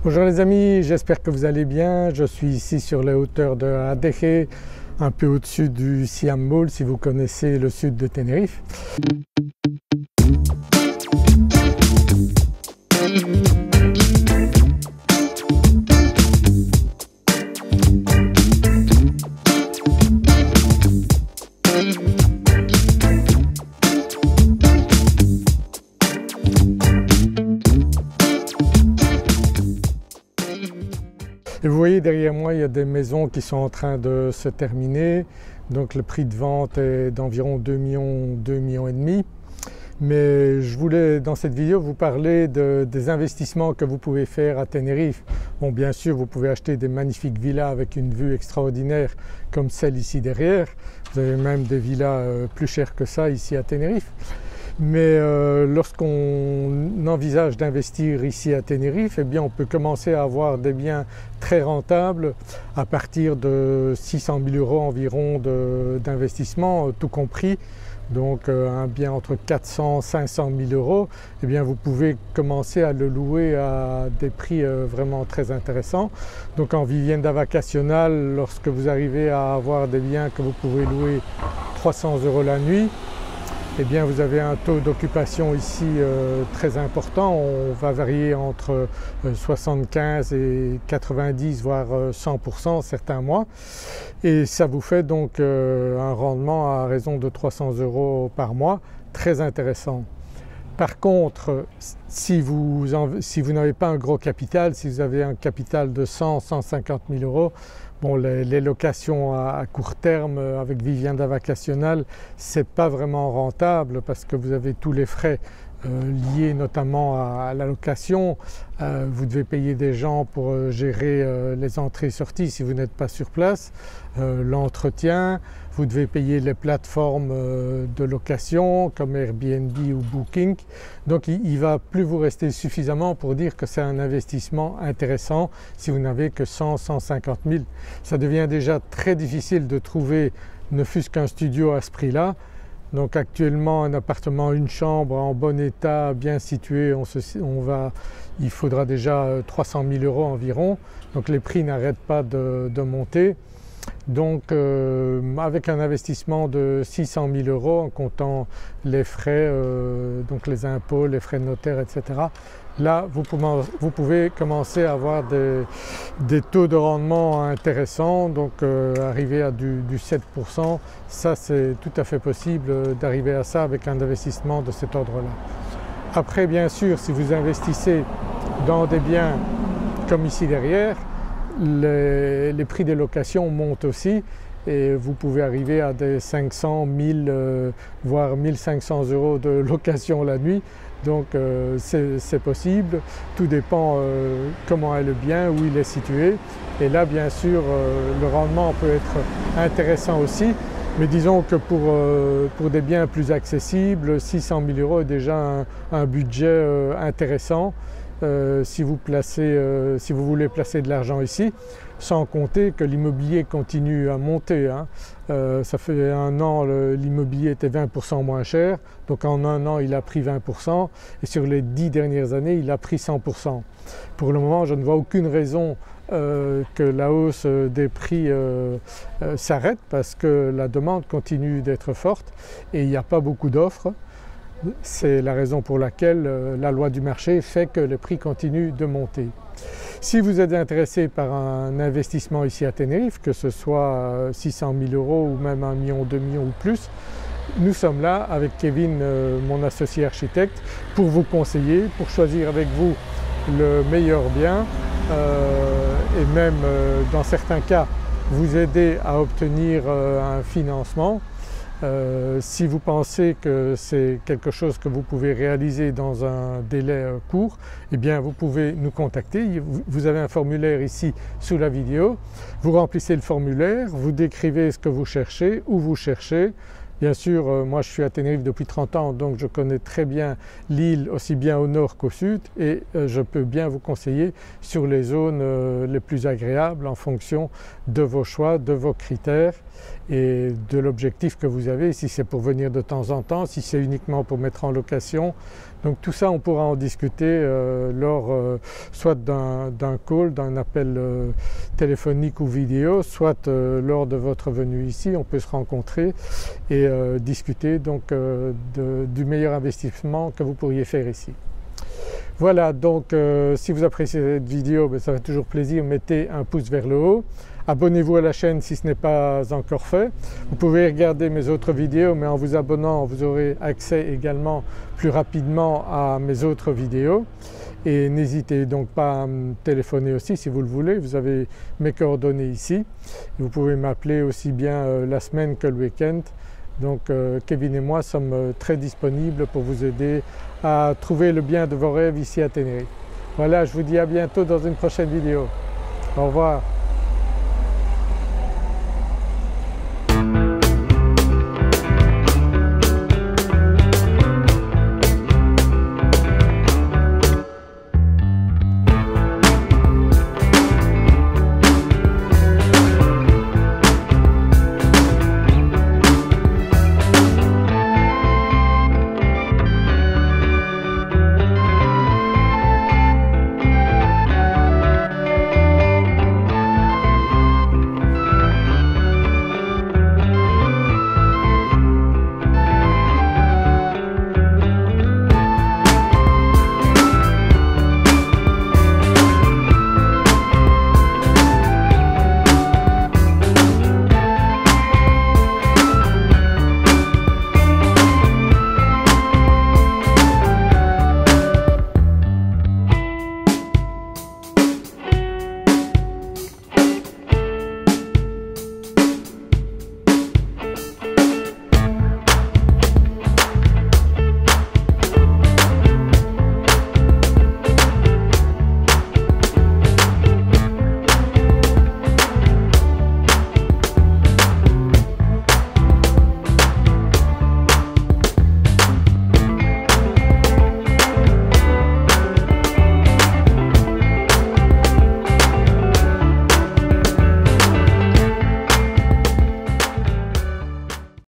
Bonjour les amis, j'espère que vous allez bien. Je suis ici sur les hauteurs de Adeje, un peu au-dessus du Siam Mall si vous connaissez le sud de Tenerife. Et vous voyez derrière moi il y a des maisons qui sont en train de se terminer, donc le prix de vente est d'environ 2 millions, 2 millions et demi. Mais je voulais dans cette vidéo vous parler des investissements que vous pouvez faire à Tenerife. Bon, bien sûr vous pouvez acheter des magnifiques villas avec une vue extraordinaire comme celle ici derrière. Vous avez même des villas plus chères que ça ici à Tenerife. Mais lorsqu'on envisage d'investir ici à Tenerife, eh bien on peut commencer à avoir des biens très rentables à partir de 600 000 € environ d'investissement, tout compris. Donc un bien entre 400 et 500 000 €, eh bien vous pouvez commencer à le louer à des prix vraiment très intéressants. Donc en vivienda vacacionale, lorsque vous arrivez à avoir des biens que vous pouvez louer 300 € la nuit, eh bien vous avez un taux d'occupation ici très important. On va varier entre 75 et 90 voire 100% certains mois, et ça vous fait donc un rendement à raison de 300 € par mois, très intéressant. Par contre, si vous n'avez pas un gros capital, si vous avez un capital de 100-150 000 €, bon, les locations à court terme avec vivienda vacationale, c'est pas vraiment rentable parce que vous avez tous les frais liés notamment à la location. Vous devez payer des gens pour gérer les entrées et sorties si vous n'êtes pas sur place, l'entretien, vous devez payer les plateformes de location comme Airbnb ou Booking. Donc il ne va plus vous rester suffisamment pour dire que c'est un investissement intéressant si vous n'avez que 100-150 000. Ça devient déjà très difficile de trouver ne fût-ce qu'un studio à ce prix-là. Donc actuellement un appartement, une chambre en bon état, bien situé, il faudra déjà 300 000 € environ. Donc les prix n'arrêtent pas de monter. Donc avec un investissement de 600 000 € en comptant les frais, donc les impôts, les frais de notaire, etc. Là vous pouvez commencer à avoir des taux de rendement intéressants, donc arriver à du 7%, ça c'est tout à fait possible d'arriver à ça avec un investissement de cet ordre-là. Après bien sûr si vous investissez dans des biens comme ici derrière, les prix des locations montent aussi et vous pouvez arriver à des 500, 1000 voire 1500 € de location la nuit. Donc c'est possible, tout dépend comment est le bien, où il est situé, et là bien sûr le rendement peut être intéressant aussi, mais disons que pour des biens plus accessibles, 600 000 € est déjà un budget intéressant. Si vous voulez placer de l'argent ici, sans compter que l'immobilier continue à monter. Ça fait un an l'immobilier était 20% moins cher, donc en un an il a pris 20% et sur les 10 dernières années il a pris 100%. Pour le moment je ne vois aucune raison que la hausse des prix s'arrête parce que la demande continue d'être forte et il n'y a pas beaucoup d'offres. C'est la raison pour laquelle la loi du marché fait que les prix continuent de monter. Si vous êtes intéressé par un investissement ici à Tenerife, que ce soit 600 000 € ou même 1 million, 2 millions ou plus, nous sommes là avec Kevin, mon associé architecte, pour vous conseiller, pour choisir avec vous le meilleur bien et même dans certains cas vous aider à obtenir un financement. Si vous pensez que c'est quelque chose que vous pouvez réaliser dans un délai court, eh bien vous pouvez nous contacter. Vous avez un formulaire ici sous la vidéo, vous remplissez le formulaire, vous décrivez ce que vous cherchez, où vous cherchez, Bien sûr, moi je suis à Tenerife depuis 30 ans, donc je connais très bien l'île aussi bien au nord qu'au sud, et je peux bien vous conseiller sur les zones les plus agréables en fonction de vos choix, de vos critères et de l'objectif que vous avez, si c'est pour venir de temps en temps, si c'est uniquement pour mettre en location. Donc tout ça on pourra en discuter lors soit d'un call, d'un appel téléphonique ou vidéo, soit lors de votre venue ici, on peut se rencontrer et discuter donc du meilleur investissement que vous pourriez faire ici. Voilà, donc si vous appréciez cette vidéo, ça fait toujours plaisir, mettez un pouce vers le haut. Abonnez-vous à la chaîne si ce n'est pas encore fait. Vous pouvez regarder mes autres vidéos, mais en vous abonnant vous aurez accès également plus rapidement à mes autres vidéos. Et n'hésitez donc pas à me téléphoner aussi si vous le voulez, vous avez mes coordonnées ici. Vous pouvez m'appeler aussi bien la semaine que le week-end. Donc Kevin et moi sommes très disponibles pour vous aider à trouver le bien de vos rêves ici à Tenerife. Voilà, je vous dis à bientôt dans une prochaine vidéo. Au revoir.